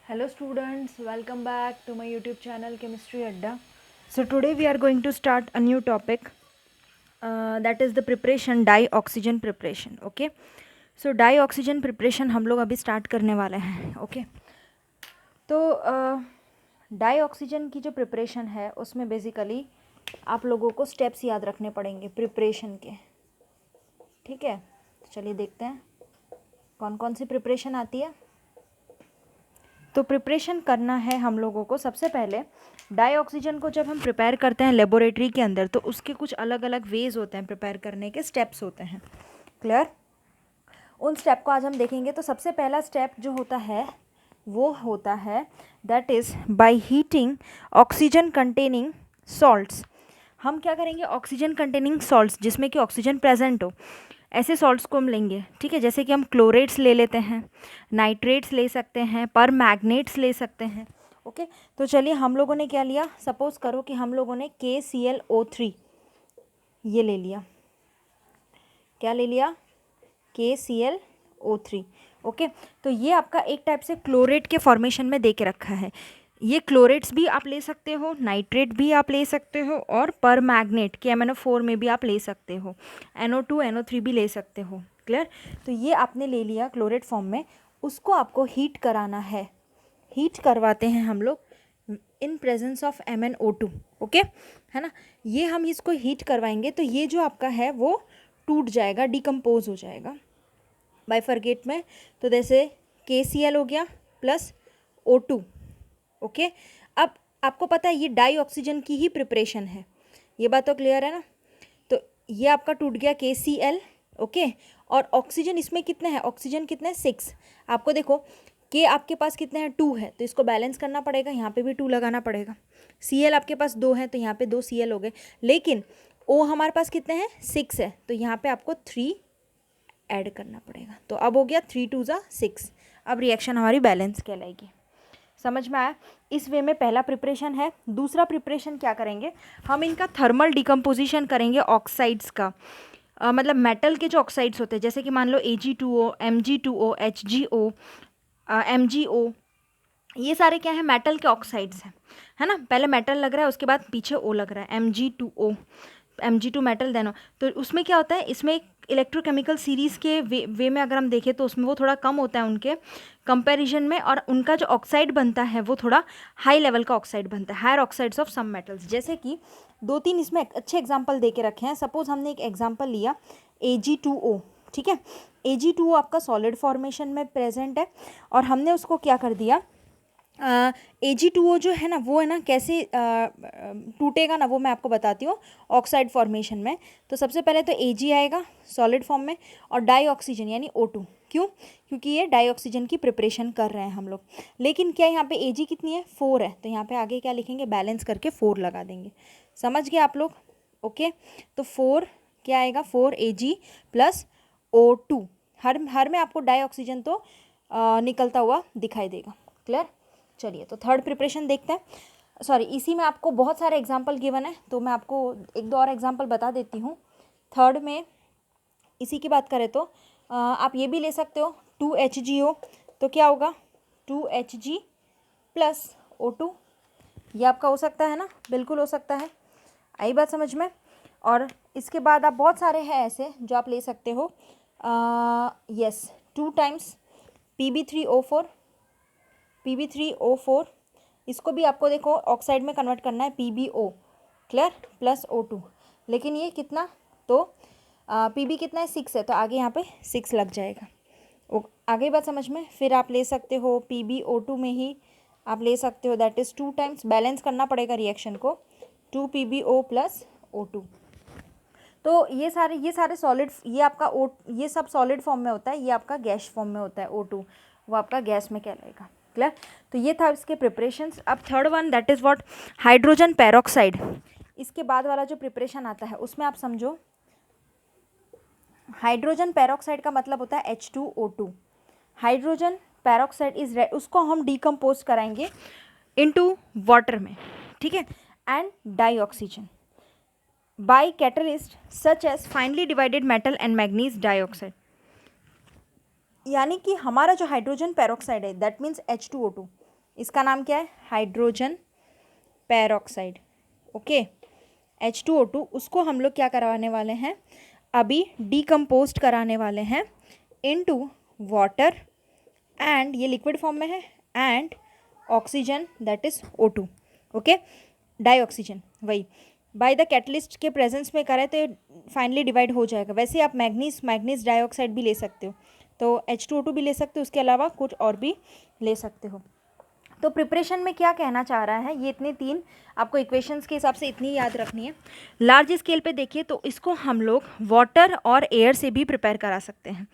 Hello students, welcome back to my YouTube channel Chemistry Adda. So today we are going to start a new topic, that is the preparation dioxygen preparation. Okay, so dioxygen preparation हम लोग अभी start करने वाले हैं. Okay, तो डाईऑक्सीजन की जो preparation है उसमें बेसिकली आप लोगों को स्टेप्स याद रखने पड़ेंगे प्रिपरेशन के. ठीक है, तो चलिए देखते हैं कौन कौन सी प्रिपरेशन आती है. तो प्रिपरेशन करना है हम लोगों को. सबसे पहले डाईऑक्सीजन को जब हम प्रिपेयर करते हैं लेबोरेटरी के अंदर तो उसके कुछ अलग अलग वेज होते हैं, प्रिपेयर करने के स्टेप्स होते हैं. क्लियर? उन स्टेप को आज हम देखेंगे. तो सबसे पहला स्टेप जो होता है वो होता है that is by heating oxygen containing salts. हम क्या करेंगे, ऑक्सीजन कंटेनिंग सॉल्ट्स जिसमें कि ऑक्सीजन प्रेजेंट हो, ऐसे सॉल्ट्स को हम लेंगे. ठीक है, जैसे कि हम क्लोरेट्स ले लेते हैं, नाइट्रेट्स ले सकते हैं, पर मैग्नेट्स ले सकते हैं. ओके, तो चलिए हम लोगों ने क्या लिया, सपोज करो कि हम लोगों ने KClO3 ये ले लिया. क्या ले लिया? KClO3. ओके, तो ये आपका एक टाइप से क्लोरेट के फॉर्मेशन में दे के रखा है. ये क्लोरेट्स भी आप ले सकते हो, नाइट्रेट भी आप ले सकते हो, और पर मैग्नेट KMnO4 में भी आप ले सकते हो, NO2 NO3 भी ले सकते हो. क्लियर? तो ये आपने ले लिया क्लोरेट फॉर्म में. उसको आपको हीट कराना है. हीट करवाते हैं हम लोग इन प्रेजेंस ऑफ MnO2. ओके, है ना. ये हम इसको हीट करवाएंगे तो ये जो आपका है वो टूट जाएगा, डिकम्पोज हो जाएगा बाइफरगेट में. तो जैसे KCl हो गया प्लस O2. ओके, अब आपको पता है ये डाईऑक्सीजन की ही प्रिपरेशन है, ये बात तो क्लियर है ना. तो ये आपका टूट गया KCl. ओके, और ऑक्सीजन इसमें कितने हैं, ऑक्सीजन कितने हैं 6. आपको देखो K आपके पास कितने हैं 2 है, तो इसको बैलेंस करना पड़ेगा, यहाँ पे भी 2 लगाना पड़ेगा. Cl आपके पास 2 है तो यहाँ पे 2 Cl हो गए. लेकिन O हमारे पास कितने हैं 6 है, तो यहाँ पे आपको 3 ऐड करना पड़ेगा. तो अब हो गया 3 2 ज़ा 6. अब रिएक्शन हमारी बैलेंस कहलाएगी. समझ में आया? इस वे में पहला प्रिपरेशन है. दूसरा प्रिपरेशन क्या करेंगे, हम इनका थर्मल डिकम्पोजिशन करेंगे ऑक्साइड्स का. मतलब मेटल के जो ऑक्साइड्स होते हैं, जैसे कि मान लो Ag2O, Mg2O, HgO, MgO, ये सारे क्या है, मेटल के ऑक्साइड्स हैं, है ना. पहले मेटल लग रहा है, उसके बाद पीछे O लग रहा है, Mg2O, Mg2 मेटल देनो. तो उसमें क्या होता है, इसमें एक इलेक्ट्रोकेमिकल सीरीज़ के वे में अगर हम देखें तो उसमें वो थोड़ा कम होता है उनके कंपैरिजन में, और उनका जो ऑक्साइड बनता है वो थोड़ा हाई लेवल का ऑक्साइड बनता है, higher oxides of some metals. जैसे कि 2-3 इसमें अच्छे एग्जाम्पल दे के रखे हैं. सपोज हमने एक एग्जाम्पल लिया Ag2O. ठीक है, Ag2O आपका सॉलिड फॉर्मेशन में प्रेजेंट है, और हमने उसको क्या कर दिया, Ag2O जो है ना वो है ना कैसे टूटेगा ना, वो मैं आपको बताती हूँ ऑक्साइड फॉर्मेशन में. तो सबसे पहले तो Ag आएगा सॉलिड फॉर्म में, और डाईऑक्सीजन यानी O2. क्यों? क्योंकि ये डाईऑक्सीजन की प्रिपरेशन कर रहे हैं हम लोग. लेकिन क्या यहाँ पे Ag कितनी है 4 है, तो यहाँ पे आगे क्या लिखेंगे, बैलेंस करके 4 लगा देंगे. समझ गए आप लोग? ओके, तो 4 क्या आएगा, 4 Ag प्लस O2. हर में आपको डाईऑक्सीजन तो निकलता हुआ दिखाई देगा. क्लियर? चलिए, तो थर्ड प्रिपरेशन देखते हैं. सॉरी, इसी में आपको बहुत सारे एग्जाम्पल गिवन है, तो मैं आपको 1-2 और एग्जाम्पल बता देती हूँ. थर्ड में इसी की बात करें तो आप ये भी ले सकते हो 2HgO. तो क्या होगा 2Hg प्लस O2. ये आपका हो सकता है ना, बिल्कुल हो सकता है. आई बात समझ में? और इसके बाद आप बहुत सारे हैं ऐसे जो आप ले सकते हो. Yes, 2 times Pb3O4. इसको भी आपको देखो ऑक्साइड में कन्वर्ट करना है, PbO. क्लियर? Plus O2. लेकिन ये कितना, तो Pb कितना है 6 है, तो आगे यहाँ पे 6 लग जाएगा. आगे बात समझ में? फिर आप ले सकते हो PbO2 में ही आप ले सकते हो, दैट इज़ 2 टाइम्स, बैलेंस करना पड़ेगा रिएक्शन को, 2 PbO प्लस O2. तो ये सारे सॉलिड, ये आपका ये सब सॉलिड फॉर्म में होता है, ये आपका गैस फॉर्म में होता है O2, वो आपका गैस में कहलाएगा. क्लियर? तो ये था इसके प्रिपरेशंस. अब third one that is what, hydrogen peroxide. इसके बाद वाला जो प्रिपरेशन आता है उसमें आप समझो, हाइड्रोजन पेरोक्साइड का मतलब होता है H2O2. हाइड्रोजन पेरोक्साइड इज, उसको हम डिकम्पोज कराएंगे इनटू वाटर में. ठीक है, and dioxygen by catalyst such as finely divided metal and manganese dioxide. यानी कि हमारा जो हाइड्रोजन पेरोक्साइड है दैट मीन्स H2O2, इसका नाम क्या है? Hydrogen peroxide. ओके, H2O2 उसको हम लोग क्या करवाने वाले हैं? अभी डिकम्पोज कराने वाले हैं इनटू वाटर, एंड ये लिक्विड फॉर्म में है, and oxygen that is O2। Okay, dioxygen वही बाय द कैटलिस्ट के प्रेजेंस में करें तो फाइनली डिवाइड हो जाएगा। वैसे आप मैग्नीज डाइऑक्साइड भी ले सकते हो, तो H2O2 भी ले सकते हो, उसके अलावा कुछ और भी ले सकते हो। तो प्रिपरेशन में क्या कहना चाह रहा है, ये इतने तीन आपको इक्वेशंस के हिसाब से इतनी याद रखनी है। लार्ज स्केल पे देखिए तो इसको हम लोग वाटर और एयर से भी प्रिपेयर करा सकते हैं।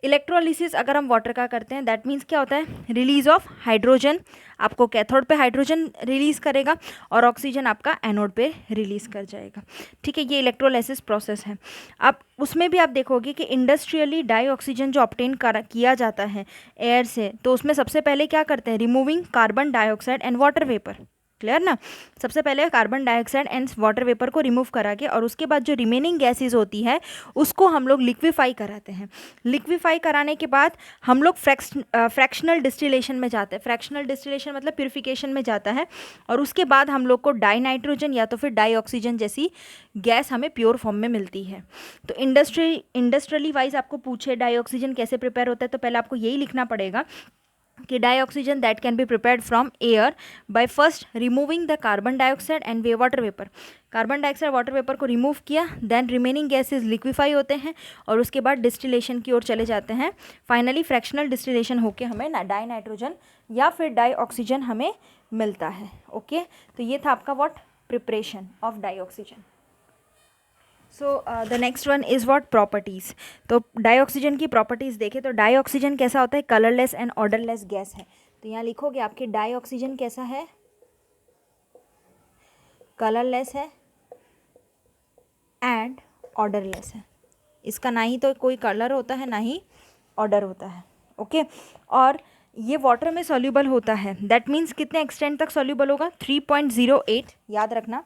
इलेक्ट्रोलिसिस अगर हम वाटर का करते हैं, दैट मीन्स क्या होता है? रिलीज ऑफ हाइड्रोजन, आपको कैथोड पे हाइड्रोजन रिलीज करेगा और ऑक्सीजन आपका एनोड पे रिलीज कर जाएगा। ठीक है, ये इलेक्ट्रोलाइसिस प्रोसेस है। अब उसमें भी आप देखोगे कि इंडस्ट्रियली डाई ऑक्सीजन जो ऑब्टेन किया जाता है एयर से, तो उसमें सबसे पहले क्या करते हैं? Removing carbon dioxide and water vapour. Clear ना? सबसे पहले carbon dioxide and water vapour को रिमूव करा के, और उसके बाद जो रिमेनिंग गैसेज होती है उसको हम लोग लिक्विफाई कराते हैं। लिक्विफाई कराने के बाद हम लोग फ्रैक्शनल डिस्टिलेशन में जाते हैं। फ्रैक्शनल डिस्टिलेशन मतलब प्यूरिफिकेशन में जाता है, और उसके बाद हम लोग को डाई नाइट्रोजन या तो फिर डाई ऑक्सीजन जैसी गैस हमें प्योर फॉर्म में मिलती है। तो इंडस्ट्रियली वाइज आपको पूछे डाई ऑक्सीजन कैसे प्रिपेयर होता है, तो पहले आपको यही लिखना पड़ेगा कि dioxygen that can be prepared from air by first removing the carbon dioxide and water vapour. Carbon dioxide water vapour को रिमूव किया, देन रिमेनिंग गैसेज लिक्विफाई होते हैं और उसके बाद डिस्टिलेशन की ओर चले जाते हैं। फाइनली फ्रैक्शनल डिस्टिलेशन होकर हमें डाई नाइट्रोजन या फिर डाई ऑक्सीजन हमें मिलता है। ओके, तो ये था आपका what? Preparation of dioxygen. So the next one is what? Properties. तो डाइऑक्सीजन की प्रॉपर्टीज़ देखें तो डाइऑक्सीजन कैसा होता है? कलरलेस एंड ऑर्डरलेस गैस है। तो यहाँ लिखोगे आपके डाइऑक्सीजन कैसा है? कलरलेस है एंड ऑर्डरलेस है। इसका ना ही तो कोई कलर होता है ना ही ऑर्डर होता है। ओके, और ये वाटर में सॉल्यूबल होता है। दैट मीन्स कितने एक्सटेंट तक सॉल्यूबल होगा? 3.08, याद रखना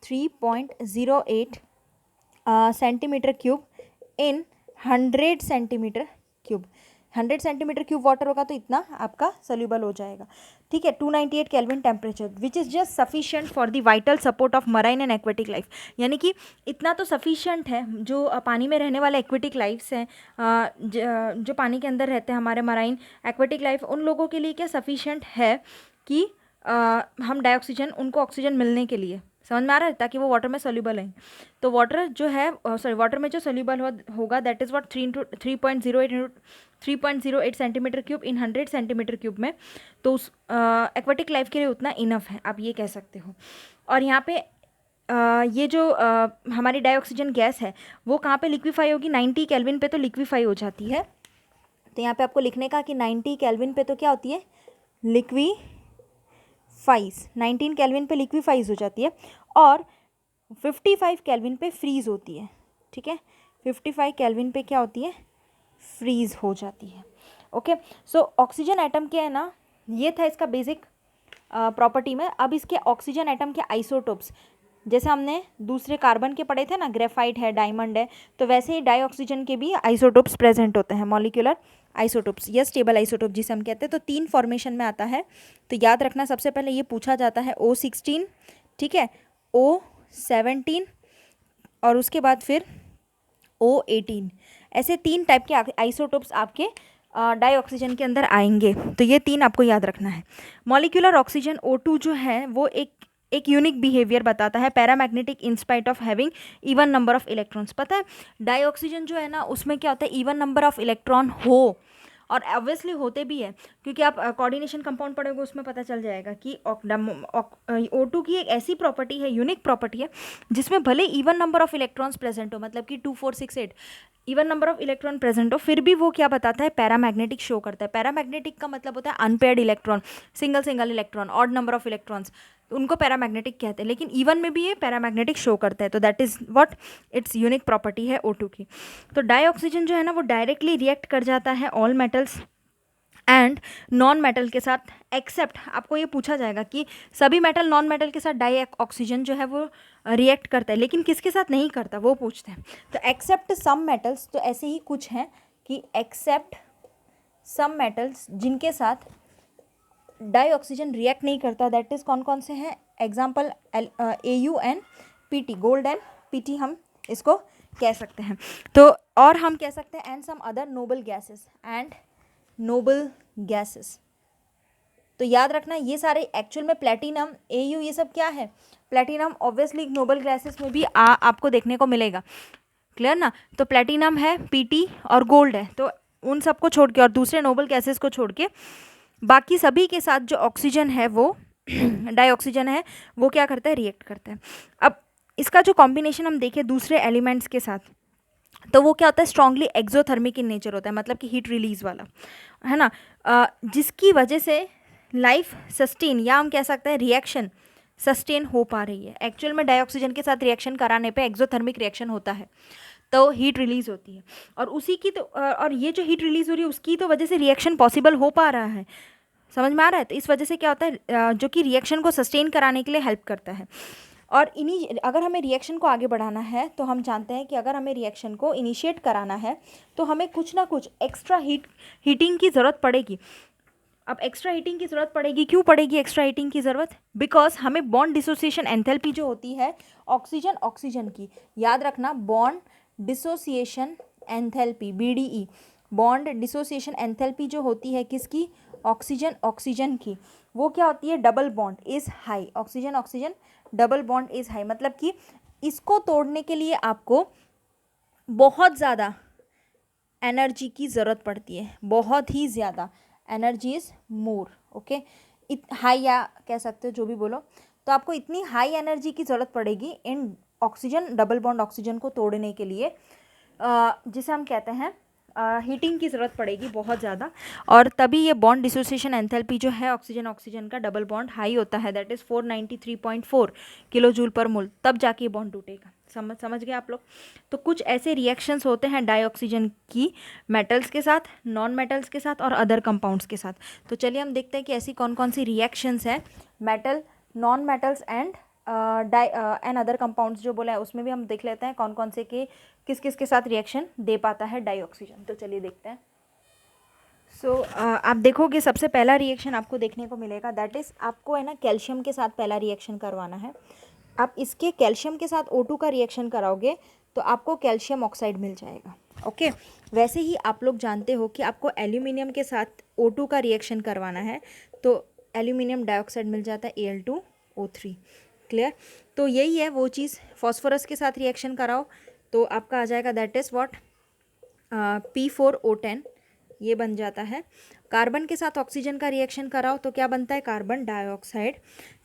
3.08 centimetre cube in 100 centimetre cube. 100 centimetre cube water होगा तो इतना आपका सोल्यूबल हो जाएगा। ठीक है, 298 kelvin temperature which is just sufficient for the vital support of marine and aquatic life. यानी कि इतना तो सफिशिएंट है, जो पानी में रहने वाले एक्वेटिक लाइफ्स हैं, जो पानी के अंदर रहते हैं हमारे मराइन एक्वेटिक लाइफ, उन लोगों के लिए क्या सफिशिएंट है कि हम डाइऑक्सीजन उनको ऑक्सीजन मिलने के लिए, समझ में आ रहा है, ताकि वो वाटर में सोल्यूबल है। तो वाटर जो है वाटर में जो सोल्यूबल होगा that is what 3.08 centimetre cube in 100 centimetre cube में। तो उस एक्वेटिक लाइफ के लिए उतना इनफ है, आप ये कह सकते हो। और यहाँ पे ये जो हमारी डाइऑक्सीजन गैस है वो कहाँ पे लिक्विफाई होगी? 90 केल्विन पे तो लिक्विफाई हो जाती है। तो यहाँ पे आपको लिखने का कि 90 केल्विन पे तो क्या होती है? लिक्विफाइज। 19 केल्विन पे लिक्विफाइज हो जाती है और 55 केल्विन पे फ्रीज़ होती है। ठीक है, 55 केल्विन पे क्या होती है? फ्रीज़ हो जाती है। ओके, सो ऑक्सीजन एटम के है ना, ये था इसका बेसिक प्रॉपर्टी में। अब इसके ऑक्सीजन एटम के आइसोटोप्स, जैसे हमने दूसरे कार्बन के पढ़े थे ना, ग्रेफाइट है, डायमंड है, तो वैसे ही डाइऑक्सीजन के भी आइसोटोप्स प्रेजेंट होते हैं, मॉलिक्यूलर आइसोटोप्स या स्टेबल आइसोटोप जिसे हम कहते हैं। तो 3 फॉर्मेशन में आता है। तो याद रखना, सबसे पहले ये पूछा जाता है O16, ठीक है, O17 और उसके बाद फिर O18। ऐसे 3 टाइप के आइसोटोप्स आपके डाइऑक्सीजन के अंदर आएंगे। तो ये 3 आपको याद रखना है। मॉलिक्यूलर ऑक्सीजन O2 जो है वो एक यूनिक बिहेवियर बताता है, paramagnetic in spite of having even number of electrons. पता है डाइऑक्सीजन जो है ना, उसमें क्या होता है? इवन नंबर ऑफ इलेक्ट्रॉन हो, और ऑब्वियसली होते भी है, क्योंकि आप कोऑर्डिनेशन कंपाउंड पढ़ोगे उसमें पता चल जाएगा कि O2 की एक ऐसी प्रॉपर्टी है, यूनिक प्रॉपर्टी है, जिसमें भले even number of electrons present हो, मतलब कि 2 4 6 8 even number of electron present हो, फिर भी वो क्या बताता है? पैरामैग्नेटिक शो करता है। पैरामैग्नेटिक का मतलब होता है unpaired electron, single electron, odd number of electrons, उनको पैरामैग्नेटिक कहते हैं। लेकिन इवन में भी ये पैरामैग्नेटिक शो करता है। तो that is what it's unique property है O2 की। तो डाइऑक्सीजन जो है ना वो डायरेक्टली रिएक्ट कर जाता है all metals and non metal के साथ, एक्सेप्ट, आपको ये पूछा जाएगा कि सभी मेटल नॉन मेटल के साथ डाई ऑक्सीजन जो है वो रिएक्ट करता है, लेकिन किसके साथ नहीं करता वो पूछते हैं। तो एक्सेप्ट सम मेटल्स, तो ऐसे ही कुछ हैं कि एक्सेप्ट सम मेटल्स जिनके साथ डाई ऑक्सीजन रिएक्ट नहीं करता, दैट इज़ कौन कौन से हैं, example AU and PT, gold and PT हम इसको कह सकते हैं। तो और हम कह सकते हैं and some other noble gases, and noble gases. तो याद रखना ये सारे एक्चुअल में प्लेटिनम, AU, ये सब क्या है, प्लेटिनम ऑब्वियसली नोबल गैसेस में भी आपको देखने को मिलेगा। क्लियर ना। तो प्लेटिनम है, PT और गोल्ड है, तो उन सबको छोड़ के और दूसरे नोबल गैसेस को छोड़ के बाकी सभी के साथ जो ऑक्सीजन है वो डाइऑक्सीजन है, वो क्या करता है, रिएक्ट करता है। अब इसका जो कॉम्बिनेशन हम देखें दूसरे एलिमेंट्स के साथ, तो वो क्या होता है, स्ट्रांगली एक्सोथर्मिक इन नेचर होता है, मतलब कि हीट रिलीज वाला, है ना। जिसकी वजह से लाइफ सस्टेन, या हम कह सकते हैं रिएक्शन सस्टेन हो पा रही है। एक्चुअल में डाइऑक्सीजन के साथ रिएक्शन कराने पे एक्सोथर्मिक रिएक्शन होता है, तो हीट रिलीज होती है, और उसी की तो और ये जो हीट रिलीज हो रही है उसकी तो वजह से रिएक्शन पॉसिबल हो पा रहा है। समझ में आ रहा है। तो इस वजह से क्या होता है, जो कि रिएक्शन को सस्टेन कराने के लिए हेल्प करता है। और अगर हमें रिएक्शन को आगे बढ़ाना है तो हम जानते हैं कि अगर हमें रिएक्शन को इनिशिएट कराना है तो हमें कुछ ना कुछ एक्स्ट्रा हीटिंग की ज़रूरत पड़ेगी। अब एक्स्ट्रा हीटिंग की ज़रूरत पड़ेगी, क्यों पड़ेगी एक्स्ट्रा हीटिंग की ज़रूरत, बिकॉज हमें बॉन्ड डिसोसिएशन एंथैल्पी जो होती है ऑक्सीजन ऑक्सीजन की, याद रखना, bond dissociation enthalpy, BDE, bond dissociation enthalpy जो होती है किसकी, ऑक्सीजन ऑक्सीजन की, वो क्या होती है, double bond is high, oxygen oxygen double bond is high, मतलब कि इसको तोड़ने के लिए आपको बहुत ज़्यादा एनर्जी की ज़रूरत पड़ती है, बहुत ही ज़्यादा, energy is more, okay, high या कह सकते हो जो भी बोलो। तो आपको इतनी हाई एनर्जी की ज़रूरत पड़ेगी इन ऑक्सीजन डबल बॉन्ड ऑक्सीजन को तोड़ने के लिए, जिसे हम कहते हैं हीटिंग की ज़रूरत पड़ेगी बहुत ज़्यादा, और तभी ये बॉन्ड डिसोसिएशन एंथैल्पी जो है ऑक्सीजन ऑक्सीजन का डबल बॉन्ड हाई होता है, दैट इज़ 493.4 किलो जूल पर मोल, तब जाके ये बॉन्ड टूटेगा। समझ गए आप लोग। तो कुछ ऐसे रिएक्शंस होते हैं डाइऑक्सीजन की मेटल्स के साथ, नॉन मेटल्स के साथ और अदर कंपाउंड्स के साथ। तो चलिए हम देखते हैं कि ऐसी कौन कौन सी रिएक्शंस हैं metal, non metals and and other compounds जो बोला है उसमें भी हम देख लेते हैं कौन कौन से के किस किस के साथ रिएक्शन दे पाता है डाइऑक्सीजन। तो चलिए देखते हैं। सो आप देखोगे सबसे पहला रिएक्शन आपको देखने को मिलेगा, दैट इज़ आपको है ना कैल्शियम के साथ पहला रिएक्शन करवाना है। आप इसके कैल्शियम के साथ O2 का रिएक्शन कराओगे तो आपको कैल्शियम ऑक्साइड मिल जाएगा, ओके। वैसे ही आप लोग जानते हो कि आपको एल्यूमिनियम के साथ O2 का रिएक्शन करवाना है तो एल्यूमिनियम डाइऑक्साइड मिल जाता है Al2O3, क्लियर। तो यही है वो चीज़, फॉस्फोरस के साथ रिएक्शन कराओ तो आपका आ जाएगा दैट इज़ व्हाट, P4O10, ये बन जाता है। कार्बन के साथ ऑक्सीजन का रिएक्शन कराओ तो क्या बनता है, कार्बन डाइऑक्साइड।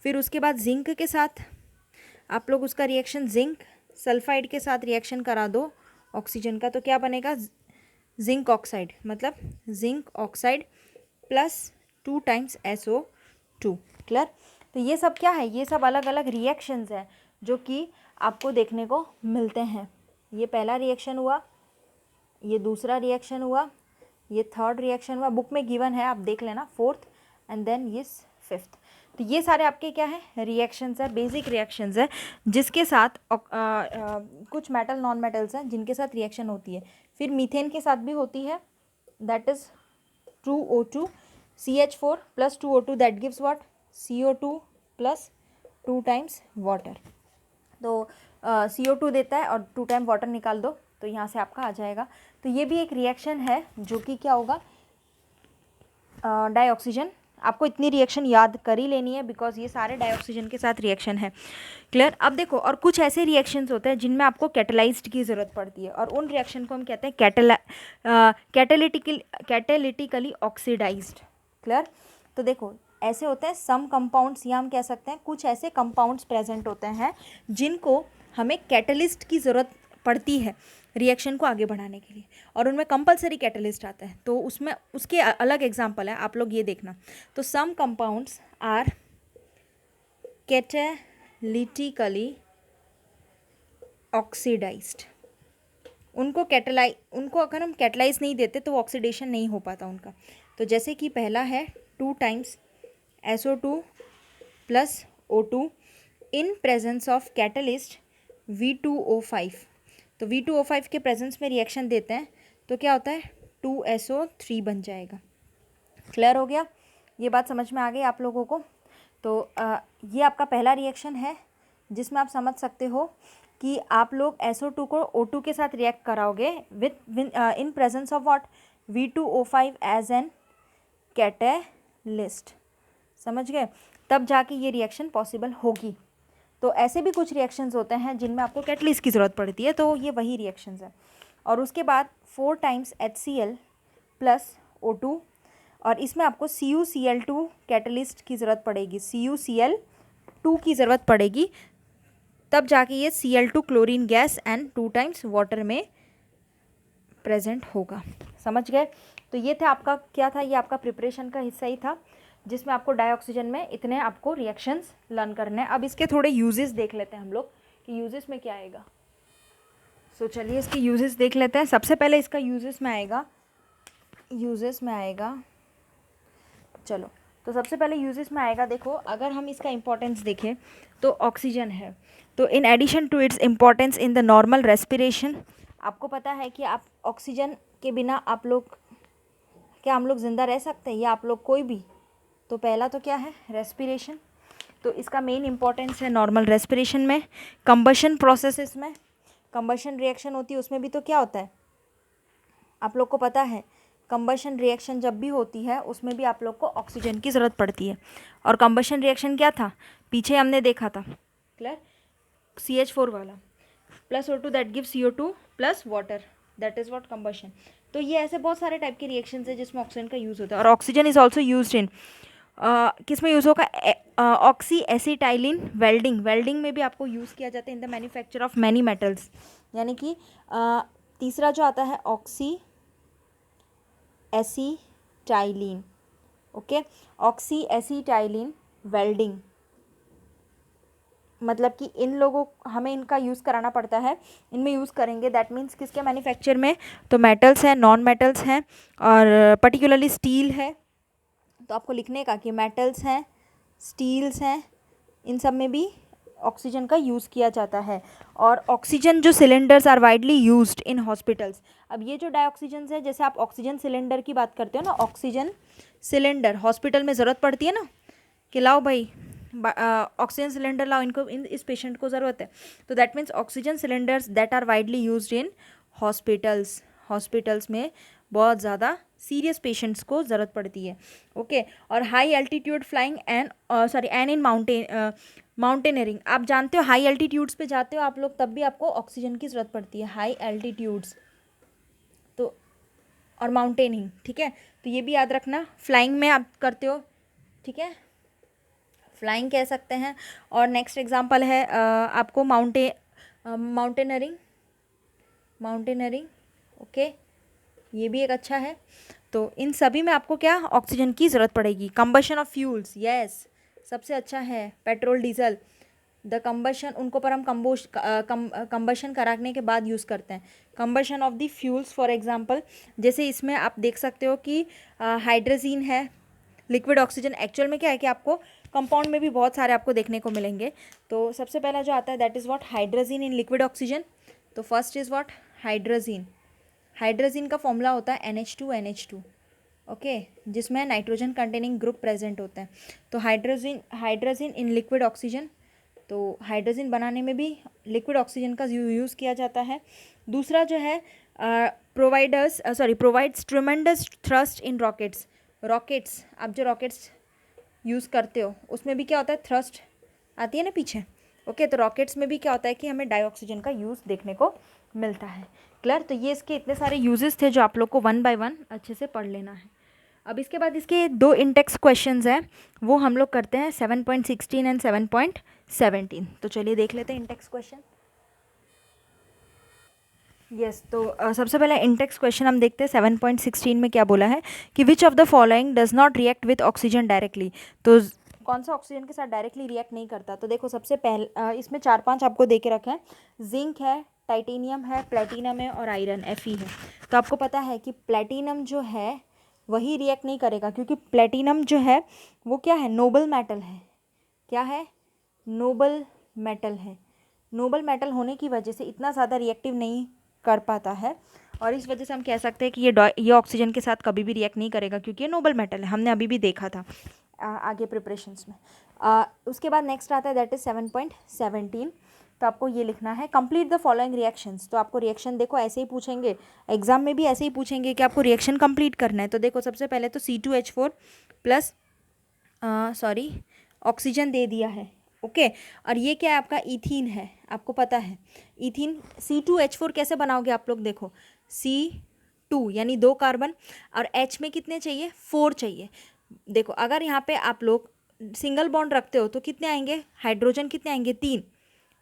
फिर उसके बाद जिंक के साथ आप लोग उसका रिएक्शन, जिंक सल्फाइड के साथ रिएक्शन करा दो ऑक्सीजन का तो क्या बनेगा, जिंक ऑक्साइड, मतलब zinc oxide plus 2 times SO2, clear. तो ये सब क्या है, ये सब अलग अलग रिएक्शंस हैं जो कि आपको देखने को मिलते हैं। ये पहला रिएक्शन हुआ, ये दूसरा रिएक्शन हुआ, ये थर्ड रिएक्शन हुआ, बुक में गिवन है आप देख लेना, फोर्थ, एंड देन ये फिफ्थ। तो ये सारे आपके क्या है, रिएक्शंस है, बेसिक रिएक्शंस है जिसके साथ कुछ मेटल नॉन मेटल्स हैं जिनके साथ रिएक्शन होती है। फिर मीथेन के साथ भी होती है, that is 2O2 CH4 plus 2O2 that gives what, CO2 plus 2 times water. तो CO2 देता है और 2 टाइम वाटर निकाल दो तो यहाँ से आपका आ जाएगा। तो ये भी एक रिएक्शन है जो कि क्या होगा, डाइऑक्सीजन। आपको इतनी रिएक्शन याद कर ही लेनी है बिकॉज ये सारे डाइऑक्सीजन के साथ रिएक्शन है, क्लियर। अब देखो और कुछ ऐसे रिएक्शंस होते हैं जिनमें आपको कैटेलाइज्ड की ज़रूरत पड़ती है और उन रिएक्शन को हम कहते हैं कैटेलिटिकली ऑक्सीडाइज्ड, क्लियर। तो देखो ऐसे होते हैं सम कंपाउंड्स, या हम कह सकते हैं कुछ ऐसे कंपाउंड्स प्रेजेंट होते हैं जिनको हमें कैटलिस्ट की ज़रूरत पड़ती है रिएक्शन को आगे बढ़ाने के लिए, और उनमें कंपलसरी कैटलिस्ट आता है। तो उसमें उसके अलग एग्जांपल है, आप लोग ये देखना। तो सम कंपाउंड्स आर कैटेलिटिकली ऑक्सीडाइज्ड। उनको अगर हम कैटलाइज नहीं देते तो ऑक्सीडेशन नहीं हो पाता उनका। तो जैसे कि पहला है 2 times SO2 plus O2 in presence of catalyst V2O5। तो V2O5 के प्रेजेंस में रिएक्शन देते हैं तो क्या होता है, 2SO3 बन जाएगा, क्लियर हो गया। ये बात समझ में आ गई आप लोगों को? तो ये आपका पहला रिएक्शन है जिसमें आप समझ सकते हो कि आप लोग SO2 को O2 के साथ रिएक्ट कराओगे with in presence of what, V2O5 as an catalyst. समझ गए? तब जाके ये रिएक्शन पॉसिबल होगी। तो ऐसे भी कुछ रिएक्शंस होते हैं जिनमें आपको कैटलिस्ट की ज़रूरत पड़ती है, तो ये वही रिएक्शंस हैं। और उसके बाद 4 टाइम्स HCl प्लस O2, और इसमें आपको CuCl2 कैटलिस्ट की ज़रूरत पड़ेगी, CuCl2 की ज़रूरत पड़ेगी, तब जाके ये Cl2 chlorine gas and 2 times water में प्रेजेंट होगा। समझ गए? तो ये था आपका, क्या था, ये आपका प्रिपरेशन का हिस्सा ही था जिसमें आपको डाइऑक्सीजन में इतने आपको रिएक्शंस लर्न करने हैं। अब इसके थोड़े यूजेस देख लेते हैं हम लोग कि यूजेस में क्या आएगा। सो चलिए इसके यूजेस देख लेते हैं। सबसे पहले इसका यूजेस में आएगा, चलो तो सबसे पहले यूजेस में आएगा, देखो अगर हम इसका इम्पोर्टेंस देखें तो ऑक्सीजन है, तो in addition to its importance in the normal respiration, आपको पता है कि आप ऑक्सीजन के बिना आप लोग, क्या हम लोग ज़िंदा रह सकते हैं या आप लोग कोई भी? तो पहला तो क्या है, रेस्पिरेशन, तो इसका मेन इंपॉर्टेंस है नॉर्मल रेस्पिरेशन में। कंबशन प्रोसेसेस में कंबशन रिएक्शन होती है, उसमें भी तो क्या होता है आप लोग को पता है, कंबशन रिएक्शन जब भी होती है उसमें भी आप लोग को ऑक्सीजन की ज़रूरत पड़ती है। और कंबशन रिएक्शन क्या था, पीछे हमने देखा था, क्लियर, CH4 वाला plus O2 that give CO2 plus water, that is what combustion. तो ये ऐसे बहुत सारे टाइप के रिएक्शंस है जिसमें ऑक्सीजन का यूज़ होता है। और oxygen is also used in किस में यूज़ होगा, ऑक्सी एसिटाइलिन वेल्डिंग में भी आपको यूज़ किया जाता है in the manufacture of many metals. यानी कि तीसरा जो आता है oxy acetylene, okay, oxy acetylene welding, मतलब कि इन लोगों हमें इनका यूज़ कराना पड़ता है, इनमें यूज़ करेंगे, दैट मीन्स किसके मैन्युफैक्चर में, तो मेटल्स हैं, नॉन मेटल्स हैं, और पर्टिकुलरली स्टील है, तो आपको लिखने का कि मेटल्स हैं, स्टील्स हैं, इन सब में भी ऑक्सीजन का यूज़ किया जाता है। और ऑक्सीजन जो cylinders are widely used in hospitals. अब ये जो डाइऑक्सीजन है, जैसे आप ऑक्सीजन सिलेंडर की बात करते हो ना, ऑक्सीजन सिलेंडर हॉस्पिटल में ज़रूरत पड़ती है ना कि लाओ भाई ऑक्सीजन सिलेंडर लाओ, इनको इस पेशेंट को ज़रूरत है, तो that means oxygen cylinders that are widely used in hospitals में बहुत ज़्यादा सीरियस पेशेंट्स को ज़रूरत पड़ती है, ओके। और high altitude flying and in mountaineering, आप जानते हो हाई एल्टीट्यूड्स पे जाते हो आप लोग, तब भी आपको ऑक्सीजन की ज़रूरत पड़ती है, हाई एल्टीट्यूड्स, तो और माउंटेनिंग, ठीक है, तो ये भी याद रखना। फ्लाइंग में आप करते हो, ठीक है, फ्लाइंग कह सकते हैं। और नेक्स्ट एग्जांपल है आपको माउंटेनरिंग, ओके, ये भी एक अच्छा है। तो इन सभी में आपको क्या, ऑक्सीजन की ज़रूरत पड़ेगी। कंबशन ऑफ फ्यूल्स, यस, सबसे अच्छा है पेट्रोल डीजल, द कंबशन, उनको पर हम कंबशन कराने के बाद यूज़ करते हैं। Combustion of the fuels, for example जैसे इसमें आप देख सकते हो कि हाइड्रोजीन है, लिक्विड ऑक्सीजन, एक्चुअल में क्या है कि आपको कंपाउंड में भी बहुत सारे आपको देखने को मिलेंगे। तो सबसे पहला जो आता है that is what, hydrazine in liquid oxygen. तो फर्स्ट इज़ व्हाट, हाइड्रोजीन का फॉर्मूला होता है NH2, ओके, जिसमें नाइट्रोजन कंटेनिंग ग्रुप प्रेजेंट होता है। तो हाइड्रोजीन इन लिक्विड ऑक्सीजन, तो हाइड्रोजन बनाने में भी लिक्विड ऑक्सीजन का यूज़ किया जाता है। दूसरा जो है प्रोवाइड्स ट्रिमेंडस थ्रस्ट इन रॉकेट्स, आप जो रॉकेट्स यूज़ करते हो उसमें भी क्या होता है, थ्रस्ट आती है ना पीछे, ओके। तो रॉकेट्स में भी क्या होता है कि हमें डाइऑक्सीजन का यूज़ देखने को मिलता है, क्लियर। तो ये इसके इतने सारे यूजेस थे जो आप लोग को 1 बाय 1 अच्छे से पढ़ लेना है। अब इसके बाद इसके 2 इंटेक्स क्वेश्चंस हैं, वो हम लोग करते हैं 7.16 एंड 7.17। तो चलिए देख लेते हैं इंटेक्स क्वेश्चन। यस, तो सबसे पहले इंटेक्स क्वेश्चन हम देखते हैं। 7.16 में क्या बोला है कि which of the following does not react with oxygen directly, तो कौन सा ऑक्सीजन के साथ डायरेक्टली रिएक्ट नहीं करता। तो देखो सबसे पहले इसमें 4-5 आपको दे के रखे हैं, जिंक है, टाइटेनियम है, प्लेटिनम है और आयरन Fe है। तो आपको पता है कि प्लेटिनम जो है वही रिएक्ट नहीं करेगा, क्योंकि प्लेटिनम जो है वो क्या है, नोबल मेटल है। क्या है, नोबल मेटल है। नोबल मेटल होने की वजह से इतना ज़्यादा रिएक्टिव नहीं कर पाता है। और इस वजह से हम कह सकते हैं कि ये ऑक्सीजन के साथ कभी भी रिएक्ट नहीं करेगा, क्योंकि ये नोबल मेटल है, हमने अभी भी देखा था आगे प्रिपरेशंस में। उसके बाद नेक्स्ट आता है दैट इज 7.17। तो आपको ये लिखना है कंप्लीट द फॉलोइंग रिएक्शंस। तो आपको रिएक्शन देखो ऐसे ही पूछेंगे, एग्जाम में भी ऐसे ही पूछेंगे कि आपको रिएक्शन कंप्लीट करना है। तो देखो सबसे पहले तो C2H4 प्लस ऑक्सीजन दे दिया है, ओके। और ये क्या है आपका इथीन है, आपको पता है इथीन। C2H4 कैसे बनाओगे आप लोग, देखो C2 यानी 2 कार्बन, और H में कितने चाहिए, 4 चाहिए। देखो अगर यहाँ पे आप लोग सिंगल बॉन्ड रखते हो तो कितने आएंगे, हाइड्रोजन कितने आएंगे, 3,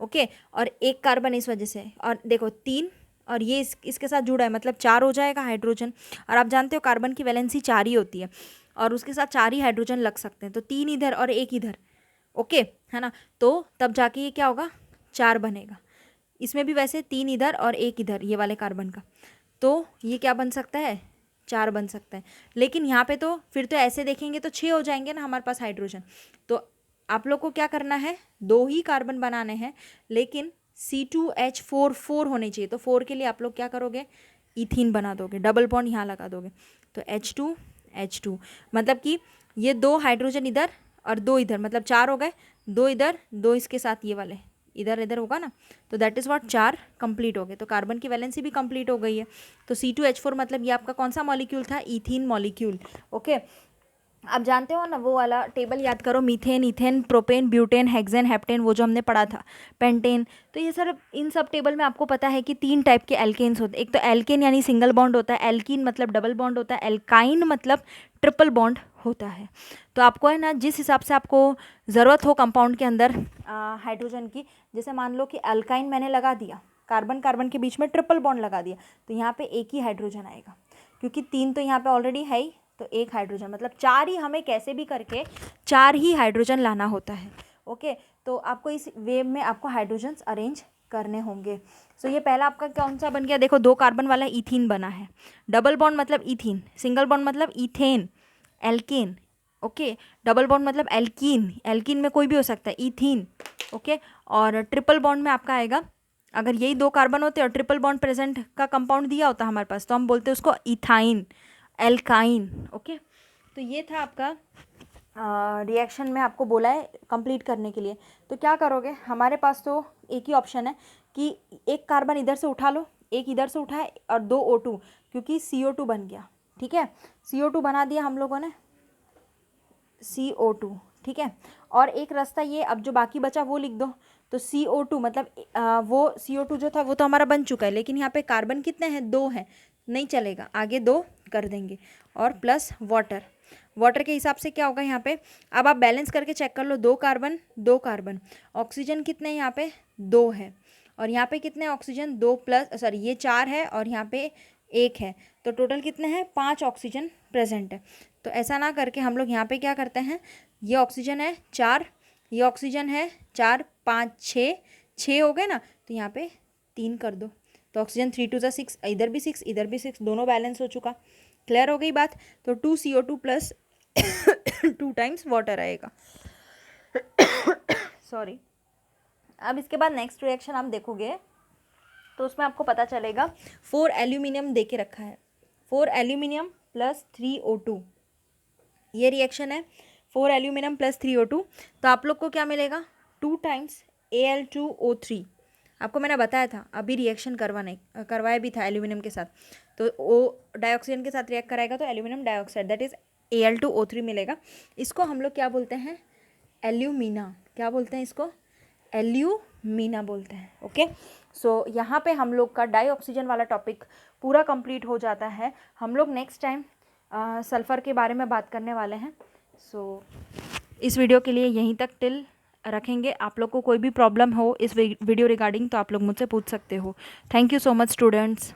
ओके। और 1 कार्बन इस वजह से, और देखो 3 और ये इसके साथ जुड़ा है, मतलब 4 हो जाएगा हाइड्रोजन। और आप जानते हो कार्बन की वैलेंसी 4 ही होती है, और उसके साथ 4 ही हाइड्रोजन लग सकते हैं, तो 3 इधर और 1 इधर, ओके है ना। तो तब जाके ये क्या होगा, 4 बनेगा। इसमें भी वैसे 3 इधर और 1 इधर ये वाले कार्बन का, तो ये क्या बन सकता है, 4 बन सकता है। लेकिन यहाँ पे तो फिर तो ऐसे देखेंगे तो 6 हो जाएंगे ना हमारे पास हाइड्रोजन। तो आप लोग को क्या करना है, 2 ही कार्बन बनाने हैं, लेकिन C2H4 4 होने चाहिए। तो 4 के लिए आप लोग क्या करोगे, इथीन बना दोगे, डबल बॉन्ड यहाँ लगा दोगे। तो H2 मतलब कि ये 2 हाइड्रोजन इधर और 2 इधर, मतलब 4 हो गए, 2 इधर 2 इसके साथ ये वाले इधर इधर होगा ना, तो दैट इज़ व्हाट 4 कंप्लीट हो गए। तो कार्बन की वैलेंसी भी कंप्लीट हो गई है। तो C2H4 मतलब ये आपका कौन सा मॉलिक्यूल था, इथीन मॉलिक्यूल, ओके। आप जानते हो ना वो वाला टेबल याद करो, methane, ethane, propane, butane, hexane, heptane, वो जो हमने पढ़ा था, पेंटेन। तो ये सर इन सब टेबल में आपको पता है कि 3 टाइप के एल्केन्स होते हैं। एक तो एल्केन यानी सिंगल बॉन्ड होता है, एल्कीन मतलब डबल बॉन्ड होता है, एल्काइन मतलब ट्रिपल बॉन्ड होता है। तो आपको है ना जिस हिसाब से आपको ज़रूरत हो कंपाउंड के अंदर हाइड्रोजन की, जैसे मान लो कि अल्काइन मैंने लगा दिया, कार्बन कार्बन के बीच में ट्रिपल बॉन्ड लगा दिया, तो यहाँ पे एक ही हाइड्रोजन आएगा, क्योंकि 3 तो यहाँ पे ऑलरेडी है ही, तो 1 हाइड्रोजन, मतलब 4 ही, हमें कैसे भी करके 4 ही हाइड्रोजन लाना होता है, ओके। तो आपको इस वे में आपको हाइड्रोजन्स अरेंज करने होंगे। सो ये पहला आपका कौन सा बन गया, देखो 2 कार्बन वाला इथीन बना है, डबल बॉन्ड मतलब इथीन, सिंगल बॉन्ड मतलब ethane, alkane, okay. Double bond मतलब एल्कीन, एल्कीन में कोई भी हो सकता है, इथीन, ओके। और ट्रिपल बॉन्ड में आपका आएगा, अगर यही 2 कार्बन होते और ट्रिपल बॉन्ड प्रेजेंट का कंपाउंड दिया होता हमारे पास, तो हम बोलते हैं उसको इथाइन, एल्काइन, ओके। तो ये था आपका रिएक्शन में आपको बोला है कंप्लीट करने के लिए। तो क्या करोगे, हमारे पास तो एक ही ऑप्शन है कि 1 कार्बन इधर से उठा लो, 1 इधर से उठाए, और 2 O2, क्योंकि CO2 बन गया, ठीक है। CO2 बना दिया हम लोगों ने, CO2, ठीक है। और एक रास्ता ये, अब जो बाकी बचा वो लिख दो। तो CO2 मतलब वो CO2 जो था वो तो हमारा बन चुका है, लेकिन यहाँ पे कार्बन कितने हैं, 2 हैं, नहीं चलेगा, आगे 2 कर देंगे, और प्लस वाटर। वाटर के हिसाब से क्या होगा यहाँ पे, अब आप बैलेंस करके चेक कर लो, 2 कार्बन 2 कार्बन, ऑक्सीजन कितने यहाँ पे 2 है, और यहाँ पे कितने ऑक्सीजन, 2 प्लस सॉरी ये 4 है, और यहाँ पे 1 है, तो टोटल कितने हैं, 5 ऑक्सीजन प्रेजेंट है। तो ऐसा ना करके हम लोग यहाँ पे क्या करते हैं, ये ऑक्सीजन है 4, ये ऑक्सीजन है 4, 5, 6 हो गए ना, तो यहाँ पे 3 कर दो, तो ऑक्सीजन 3 2 6, इधर भी 6 इधर भी 6, दोनों बैलेंस हो चुका, क्लियर हो गई बात। तो 2 CO2 प्लस 2 टाइम्स वाटर आएगा, सॉरी। अब इसके बाद नेक्स्ट रिएक्शन आप देखोगे तो उसमें आपको पता चलेगा 4 एल्यूमिनियम दे के रखा है, 4 एल्यूमिनियम प्लस 3 O2, ये रिएक्शन है 4 एल्यूमिनियम प्लस 3 O2। तो आप लोग को क्या मिलेगा, 2 टाइम्स Al2O3। आपको मैंने बताया था अभी रिएक्शन करवाया भी था एल्यूमिनियम के साथ, तो ओ डाइऑक्सीजन के साथ रिएक्ट कराएगा तो aluminium dioxide that is Al2O3 मिलेगा। इसको हम लोग क्या बोलते हैं, एल्यूमिना, क्या बोलते हैं इसको, एल्यूमिना बोलते हैं, ओके। सो यहाँ पे हम लोग का डाइऑक्सीजन वाला टॉपिक पूरा कंप्लीट हो जाता है। हम लोग नेक्स्ट टाइम सल्फ़र के बारे में बात करने वाले हैं। सो इस वीडियो के लिए यहीं तक टिल रखेंगे। आप लोग को कोई भी प्रॉब्लम हो इस वीडियो रिगार्डिंग तो आप लोग मुझसे पूछ सकते हो। Thank you so much students.